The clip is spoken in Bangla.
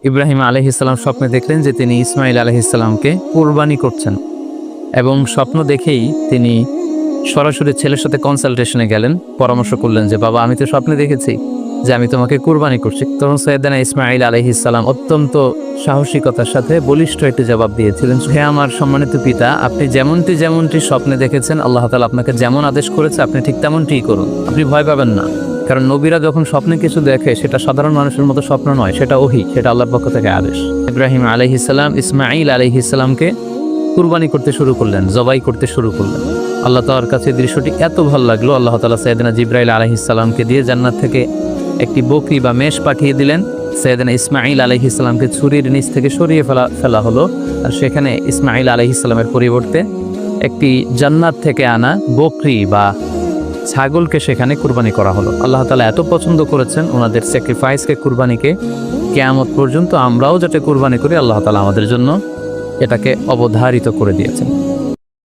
ইব্রাহিম আলাইহিসসালাম স্বপ্নে দেখলেন যে তিনি ইসমাইল আলাইহিসসালামকে কুরবানি করছেন এবং স্বপ্ন দেখেই তিনি সরাসরি ছেলের সাথে কনসালটেশনে গেলেন, পরামর্শ করলেন যে বাবা আমি তো স্বপ্নে দেখেছি যে আমি তোমাকে কুরবানি করছি। তখন সৈয়দনা ইসমাইল আলাইহিসসালাম অত্যন্ত সাহসিকতার সাথে বলিষ্ঠ একটি জবাব দিয়েছিলেন, হে আমার সম্মানিত পিতা, আপনি যেমনটি স্বপ্নে দেখেছেন আল্লাহ তাআলা আপনাকে যেমন আদেশ করেছে আপনি ঠিক তেমনটিই করুন, আপনি ভয় পাবেন না। কারণ নবীরা যখন স্বপ্নে কিছু দেখে সেটা সাধারণ মানুষের মতো স্বপ্ন নয়, সেটা ওহী, সেটা আল্লাহর পক্ষ থেকে আদেশ। ইব্রাহিম আলাইহিসসালাম ইসমাইল আলাইহিসসালামকে কুরবানি করতে শুরু করলেন, জবাই করতে শুরু করলেন। আল্লাহ তাআলার কাছে দৃশ্যটি এত ভালো লাগলো, আল্লাহ তাআলা সাইয়েদনা জিবরাইল আলাইহিসসালামকে দিয়ে জান্নাত থেকে একটি বকরি বা মেষ পাঠিয়ে দিলেন। সাইয়েদনা ইসমাইল আলাইহিসসালামকে ছুরির নিচ থেকে সরিয়ে ফেলা হলো, আর সেখানে ইসমাইল আলাইহিসসালামের পরিবর্তে একটি জান্নাত থেকে আনা বকরি বা ছাগলকে সেখানে কুরবানি করা হলো। আল্লাহ তাআলা এত পছন্দ করেছেন ওনাদের স্যাক্রিফাইসকে, কুরবানিকে, কিয়ামত পর্যন্ত আমরাও যাতে কুরবানি করি আল্লাহ তাআলা আমাদের জন্য এটাকে অবধারিত করে দিয়েছেন।